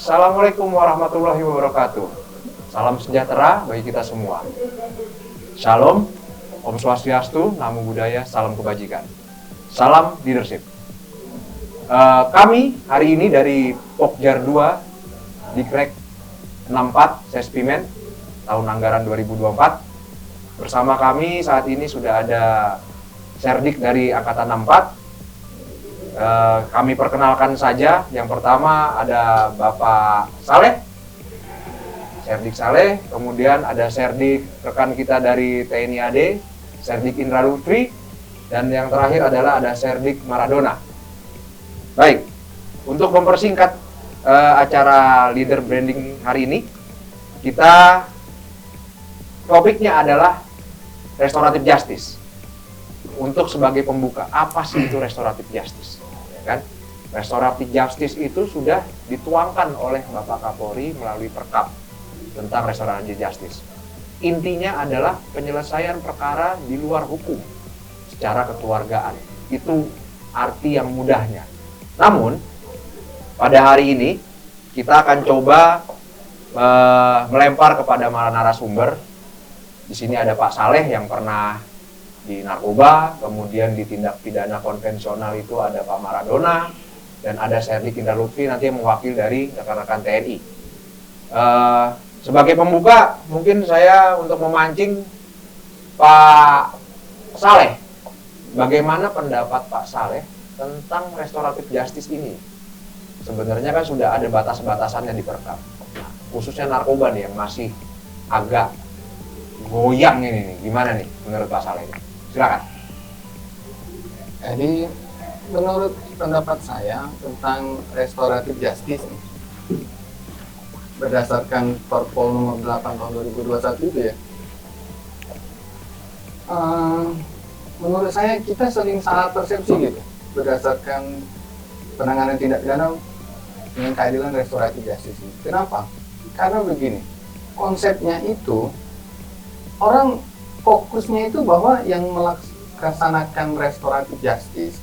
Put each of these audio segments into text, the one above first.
Assalamualaikum warahmatullahi wabarakatuh. Salam sejahtera bagi kita semua. Shalom, Om Swastiastu, Namo Buddhaya, salam kebajikan. Salam leadership. Kami hari ini dari Pokjar 2 Dikrek 64 Sespimen tahun anggaran 2024. Bersama kami saat ini sudah ada Serdik dari Angkatan 64. Kami perkenalkan saja. Yang pertama ada Bapak Saleh, Serdik Saleh. Kemudian ada Serdik rekan kita dari TNI AD, Serdik Indra Lutfi. Dan yang terakhir adalah ada Serdik Maradona. Baik, untuk mempersingkat acara leader branding hari ini, kita topiknya adalah restoratif justice. Untuk sebagai pembuka, apa sih itu restoratif justice? Ya kan? Restoratif justice itu sudah dituangkan oleh Bapak Kapolri melalui Perkap tentang restoratif justice. Intinya adalah penyelesaian perkara di luar hukum secara kekeluargaan. Itu arti yang mudahnya. Namun, pada hari ini kita akan coba melempar kepada narasumber. Di sini ada Pak Saleh yang pernah di narkoba, kemudian di tindak pidana konvensional itu ada Pak Maradona, dan ada Serdik Indra Lutfi nanti yang mewakili dari rekan-rekan TNI. Sebagai pembuka, mungkin saya untuk memancing Pak Saleh, bagaimana pendapat Pak Saleh tentang restoratif justice ini? Sebenarnya kan sudah ada batas-batasannya di Perkap, khususnya narkoba nih yang masih agak goyang ini nih. Gimana nih menurut Pak Saleh? Silakan. Jadi menurut pendapat saya tentang restoratif justice nih, berdasarkan Perpol nomor 8 tahun 2021 itu ya, menurut saya kita sering salah persepsi gitu berdasarkan penanganan tindak pidana dengan keadilan restoratif justice ini. Kenapa? Karena begini, konsepnya itu orang fokusnya itu bahwa yang melaksanakan restoratif justice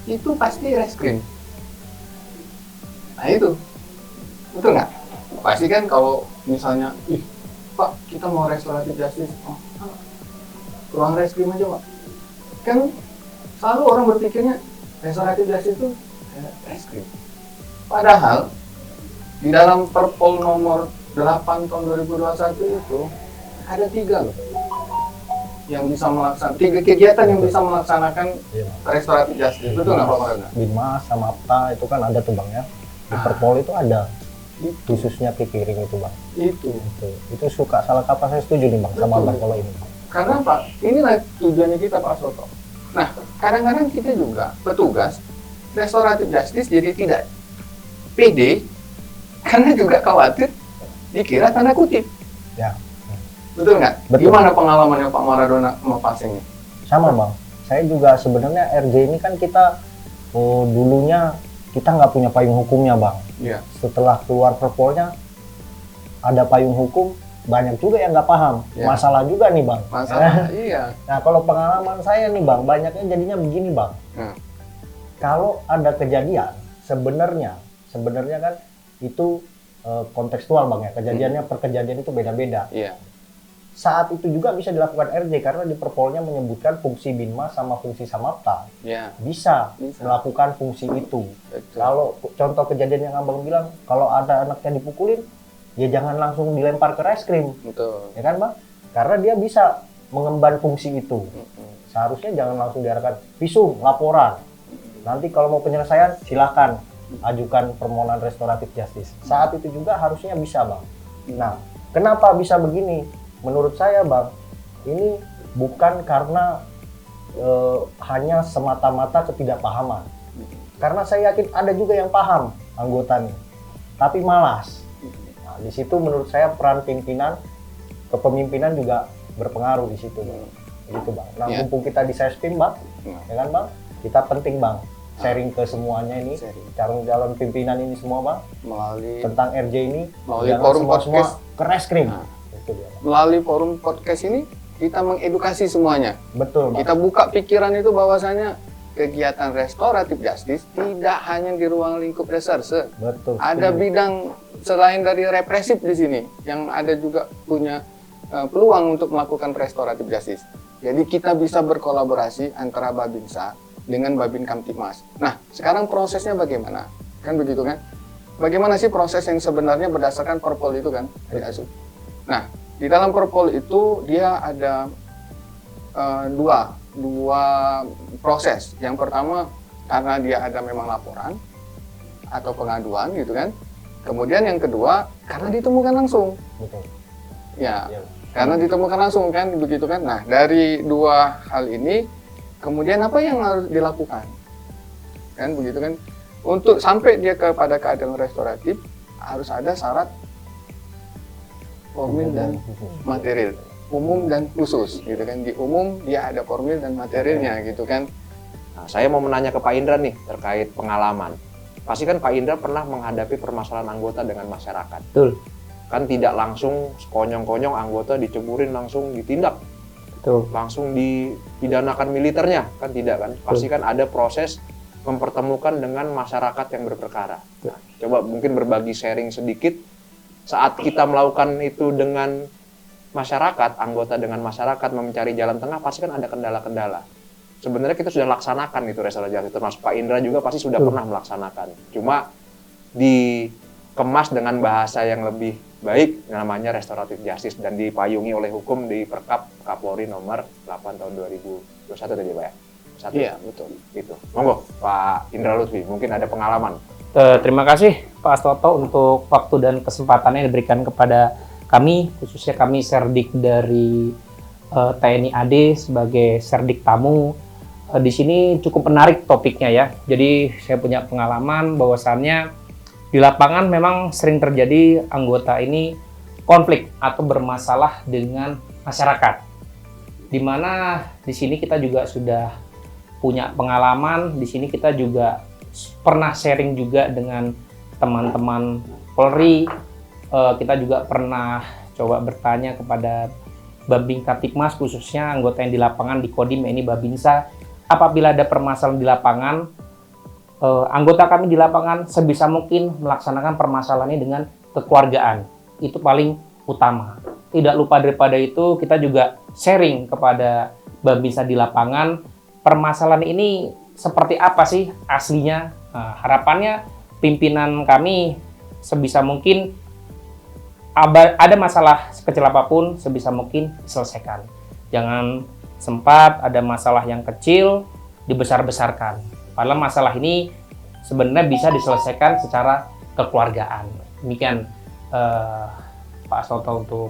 itu pasti reskrim. Nah itu, betul nggak? Pasti kan kalau misalnya, Pak kita mau restoratif justice, ruang reskrim aja Pak. Kan selalu orang berpikirnya restoratif justice itu reskrim. Padahal di dalam Perpol nomor 8 tahun 2021 itu ada 3 loh yang bisa melaksanakan, 3 kegiatan yang bisa melaksanakan restoratif justice. Betul nggak Pak Maradona? Binmas sama APTA itu kan ada tuh Bang ya. Di Perpol itu ada. Khususnya pikiring itu Bang. Itu suka salah kaprah, saya setuju nih Bang. Betul. Sama Bang kalau ini. Karena Pak, inilah tujuannya kita Pak Soto. Nah, kadang-kadang kita juga petugas restoratif justice jadi tidak pede karena juga khawatir dikira tanda kutip. Ya. Betul nggak? Betul. Gimana pengalamannya Pak Maradona sama passingnya? Sama Bang. Saya juga sebenarnya RJ ini kan kita dulunya kita nggak punya payung hukumnya Bang. Iya. Setelah keluar Perpolnya ada payung hukum, banyak juga yang nggak paham. Ya. Masalah juga nih Bang. Masalah, iya. Nah kalau pengalaman saya nih Bang, banyaknya jadinya begini Bang. Kalau ada kejadian, sebenarnya kan itu kontekstual Bang ya. Kejadiannya per kejadian itu beda-beda. Iya. Saat itu juga bisa dilakukan RJ karena di Perpolnya menyebutkan fungsi Binmas sama fungsi Samapta. Ya. Bisa melakukan fungsi itu. Betul. Kalau contoh kejadian yang Abang bilang, kalau ada anaknya dipukulin, ya jangan langsung dilempar ke reskrim. Betul. Ya kan Bang? Karena dia bisa mengemban fungsi itu. Seharusnya jangan langsung diarahkan visum, laporan. Nanti kalau mau penyelesaian, silakan ajukan permohonan restoratif justice. Saat itu juga harusnya bisa Bang. Nah, kenapa bisa begini? Menurut saya Bang, ini bukan karena hanya semata-mata ketidakpahaman. Karena saya yakin ada juga yang paham anggotanya, tapi malas. Nah, di situ menurut saya peran pimpinan, kepemimpinan juga berpengaruh di situ Bang. Gitu Bang. Nah, mumpung kita di Sespim Bang, ya kan Bang, kita penting Bang sharing ke semuanya ini, calon pimpinan ini semua Bang, melalui tentang RJ ini, melalui forum podcast ke reskrim. Melalui forum podcast ini kita mengedukasi semuanya. Betul Bang. Kita buka pikiran itu bahwasanya kegiatan restoratif justice tidak hanya di ruang lingkup reserse. Betul. Ada bidang selain dari represif di sini yang ada juga punya peluang untuk melakukan restoratif justice. Jadi kita bisa berkolaborasi antara Babinsa dengan Babin Kamtibmas. Nah, sekarang prosesnya bagaimana? Kan begitu kan? Bagaimana sih proses yang sebenarnya berdasarkan Perpol itu kan? Nah, di dalam Perpol itu dia ada dua proses. Yang pertama karena dia ada memang laporan atau pengaduan gitu kan. Kemudian yang kedua karena ditemukan langsung. Betul. Ya, Iya. karena ditemukan langsung kan begitu kan. Nah, dari dua hal ini kemudian apa yang harus dilakukan? Kan begitu kan. Untuk sampai dia kepada keadilan restoratif harus ada syarat formil dan material, umum dan khusus gitu kan. Di umum dia ada formil dan materialnya gitu kan. Nah, saya mau menanya ke Pak Indra nih terkait pengalaman. Pasti kan Pak Indra pernah menghadapi permasalahan anggota dengan masyarakat. Betul. Kan tidak langsung konyong-konyong anggota diceburin langsung ditindak, Betul. langsung dipidanakan militernya, kan tidak kan? Pasti kan ada proses mempertemukan dengan masyarakat yang berperkara. Nah, coba mungkin berbagi sharing sedikit saat kita melakukan itu dengan masyarakat, anggota dengan masyarakat mencari jalan tengah, pasti kan ada kendala-kendala. Sebenarnya kita sudah laksanakan itu restoratif justice, termasuk Pak Indra juga pasti sudah pernah melaksanakan. Cuma dikemas dengan bahasa yang lebih baik, namanya restoratif justice, dan dipayungi oleh hukum di Perkap Kapolri nomor 8 tahun 2021 tadi Pak ya? Iya, betul. Itu. Monggo, Pak Indra Lutfi, mungkin ada pengalaman. Terima kasih Pak Astoto untuk waktu dan kesempatannya yang diberikan kepada kami, khususnya kami Serdik dari TNI AD sebagai Serdik tamu. Di sini cukup menarik topiknya ya. Jadi saya punya pengalaman bahwasannya di lapangan memang sering terjadi anggota ini konflik atau bermasalah dengan masyarakat. Di mana di sini kita juga sudah punya pengalaman, di sini kita juga pernah sharing juga dengan teman-teman Polri. Kita juga pernah coba bertanya kepada Babin Kamtibmas, khususnya anggota yang di lapangan di Kodim ini Babinsa. Apabila ada permasalahan di lapangan, anggota kami di lapangan sebisa mungkin melaksanakan permasalahan ini dengan kekeluargaan. Itu paling utama. Tidak lupa daripada itu, kita juga sharing kepada Babinsa di lapangan, permasalahan ini seperti apa sih aslinya. Nah, harapannya pimpinan kami sebisa mungkin ada masalah sekecil apapun sebisa mungkin diselesaikan. Jangan sempat ada masalah yang kecil dibesar-besarkan. Padahal masalah ini sebenarnya bisa diselesaikan secara kekeluargaan. Demikian Pak Astoto untuk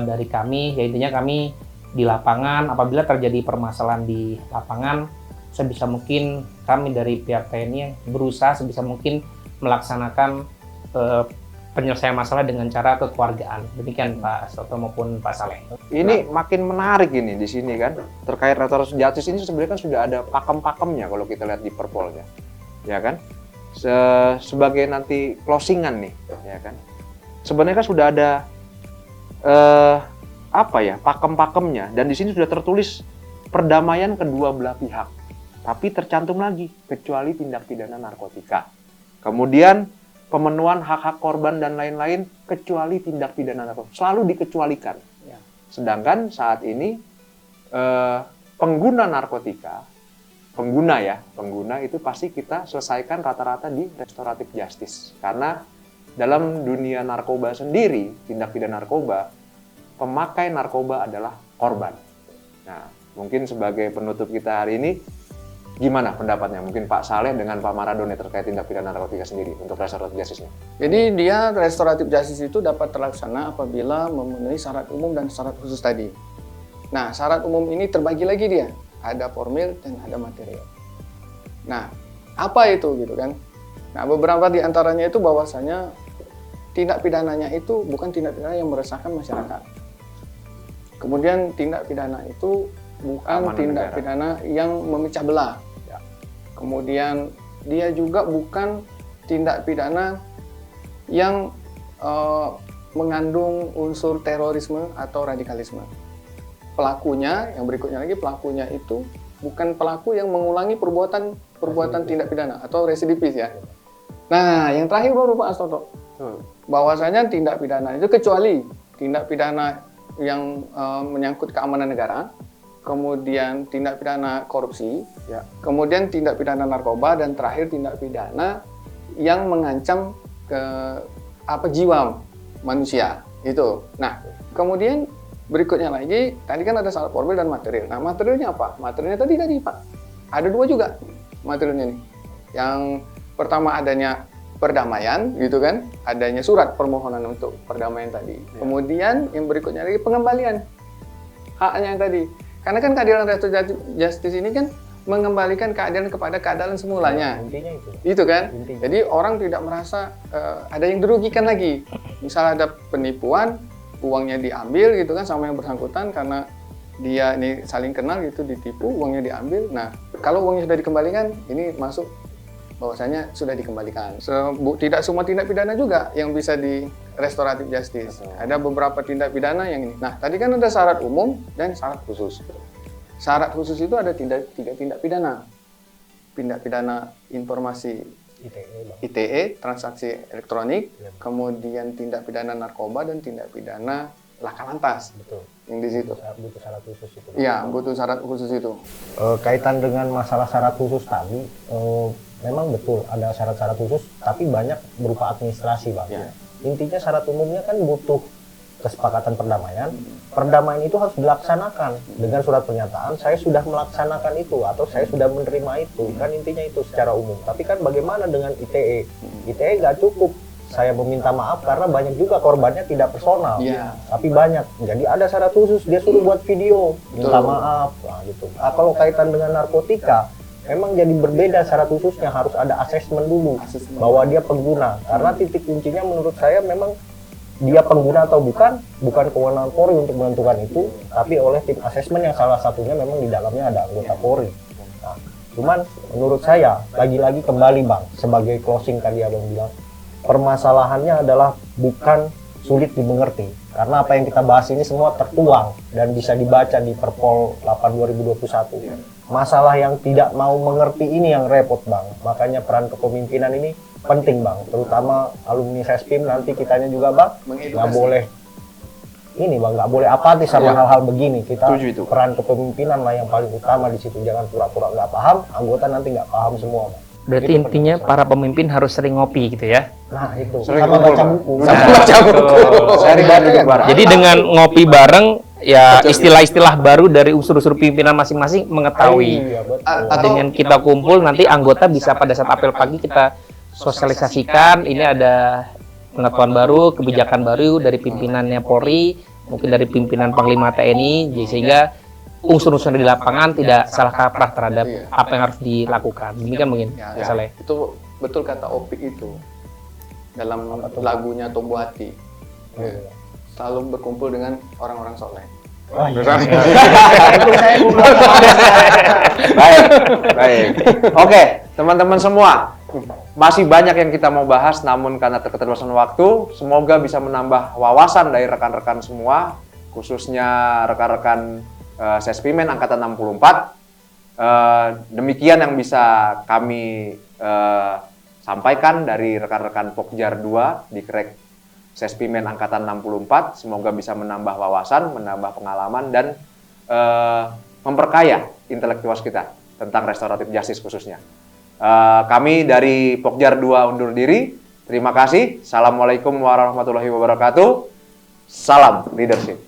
dari kami. Ya, intinya kami di lapangan, apabila terjadi permasalahan di lapangan, sebisa mungkin kami dari pihak TNI berusaha sebisa mungkin melaksanakan penyelesaian masalah dengan cara kekeluargaan. Demikian Pak Astoto maupun Pak Saleh. Ini makin menarik ini di sini kan, terkait restoratif justice ini sebenarnya kan sudah ada pakem-pakemnya kalau kita lihat di Perpolnya, ya kan? Sebagai nanti closingan nih, ya kan? Sebenarnya kan sudah ada pakem-pakemnya, dan di sini sudah tertulis perdamaian kedua belah pihak, tapi tercantum lagi kecuali tindak pidana narkotika, kemudian pemenuhan hak-hak korban dan lain-lain kecuali tindak pidana narkotika, selalu dikecualikan. Sedangkan saat ini pengguna narkotika, pengguna itu pasti kita selesaikan rata-rata di restoratif justice, karena dalam dunia narkoba sendiri, tindak pidana narkoba, pemakai narkoba adalah korban. Nah, mungkin sebagai penutup kita hari ini, gimana pendapatnya? Mungkin Pak Saleh dengan Pak Maradone terkait tindak pidana narkotika sendiri untuk restoratif justice-nya. Jadi dia restoratif justice itu dapat terlaksana apabila memenuhi syarat umum dan syarat khusus tadi. Nah, syarat umum ini terbagi lagi dia. Ada formil dan ada material. Nah, apa itu gitu kan? Nah, beberapa di antaranya itu bahwasanya tindak pidananya itu bukan tindak pidana yang meresahkan masyarakat. Kemudian tindak pidana itu bukan tindak pidana yang memecah belah. Ya. Kemudian dia juga bukan tindak pidana yang mengandung unsur terorisme atau radikalisme. Pelakunya, yang berikutnya lagi, pelakunya itu bukan pelaku yang mengulangi perbuatan tindak pidana atau residivis ya. Nah, yang terakhir baru Pak Astoto, bahwasanya tindak pidana itu kecuali tindak pidana yang menyangkut keamanan negara, kemudian tindak pidana korupsi, Ya. kemudian tindak pidana narkoba, dan terakhir tindak pidana yang mengancam ke jiwa manusia itu. Nah, kemudian berikutnya lagi, tadi kan ada syarat formil dan material. Nah, materialnya apa? Materialnya tadi Pak, ada 2 juga materialnya nih. Yang pertama adanya perdamaian, gitu kan, adanya surat permohonan untuk perdamaian tadi. Kemudian yang berikutnya lagi pengembalian haknya yang tadi. Karena kan keadilan restoratif justice ini kan mengembalikan keadilan kepada keadilan semulanya. Intinya itu. Itu kan. Intinya. Jadi orang tidak merasa ada yang dirugikan lagi. Misal ada penipuan, uangnya diambil gitu kan sama yang bersangkutan karena dia ini saling kenal gitu, ditipu, uangnya diambil. Nah, kalau uangnya sudah dikembalikan, ini masuk bahwasanya sudah dikembalikan. Tidak semua tindak pidana juga yang bisa di restoratif justice. Ada beberapa tindak pidana yang ini. Nah, tadi kan ada syarat umum dan syarat khusus. Syarat khusus itu ada 3 tindak pidana. Tindak pidana informasi ITE, Bang. ITE, transaksi elektronik, kemudian tindak pidana narkoba dan tindak pidana laka lantas. Betul. Yang di situ. Butuh syarat khusus itu. Iya, butuh syarat khusus itu. Kaitan dengan masalah syarat khusus tadi, memang betul ada syarat-syarat khusus, tapi banyak berupa administrasi, Bang. Ya. Intinya syarat umumnya kan butuh kesepakatan perdamaian. Perdamaian itu harus dilaksanakan dengan surat pernyataan, saya sudah melaksanakan itu atau saya sudah menerima itu. Kan intinya itu secara umum. Tapi kan bagaimana dengan ITE? ITE nggak cukup. Saya meminta maaf karena banyak juga korbannya tidak personal, Iya. tapi banyak. Jadi ada syarat khusus, dia suruh buat video, minta maaf, nah, gitu. Nah, kalau kaitan dengan narkotika, memang jadi berbeda syarat khususnya, harus ada asesmen dulu bahwa dia pengguna. Karena titik kuncinya menurut saya memang dia pengguna atau bukan kewenangan Polri untuk menentukan itu, tapi oleh tim asesmen yang salah satunya memang di dalamnya ada anggota Polri. Nah, cuman menurut saya lagi-lagi kembali Bang, sebagai closing tadi Abang bilang, permasalahannya adalah bukan sulit dimengerti, karena apa yang kita bahas ini semua tertuang dan bisa dibaca di Perpol 8 2021. Masalah yang tidak mau mengerti ini yang repot Bang, makanya peran kepemimpinan ini penting Bang, terutama alumni Sespim nanti kitanya juga Bang, nggak boleh ini Bang, nggak boleh apatis sama hal-hal begini. Kita peran kepemimpinan lah yang paling utama di situ, jangan pura-pura nggak paham, anggota nanti nggak paham semua Bang. Berarti Itu intinya para pemimpin harus sering ngopi gitu ya. Nah itu, Sering sama kumpul, baca Bang. buku. Sama baca buku. Sering duduk bareng. Jadi dengan ngopi bareng ya istilah-istilah baru dari unsur-unsur pimpinan masing-masing mengetahui. Iya, betul. Dengan kita kumpul nanti anggota bisa pada saat apel pagi kita sosialisasikan ini ada pengetahuan baru, kebijakan baru dari pimpinannya Polri, mungkin dari pimpinan Panglima TNI, sehingga unsur-unsur di lapangan tidak salah kaprah terhadap apa yang harus dilakukan. Demikian mungkin, Ya, Saleh. itu betul kata Opik itu dalam lagunya Tombo Hati. Selalu berkumpul dengan orang-orang soleh. Wah, iya. Baik, baik. Oke, teman-teman semua, masih banyak yang kita mau bahas, namun karena keterbatasan waktu, semoga bisa menambah wawasan dari rekan-rekan semua, khususnya rekan-rekan Sespimen Angkatan 64. Demikian yang bisa kami sampaikan dari rekan-rekan Pokjar 2 di Krek Sespimen Angkatan 64. Semoga bisa menambah wawasan, menambah pengalaman, dan memperkaya intelektual kita tentang restoratif justice khususnya. Kami dari Pokjar 2 undur diri. Terima kasih. Assalamualaikum warahmatullahi wabarakatuh. Salam leadership.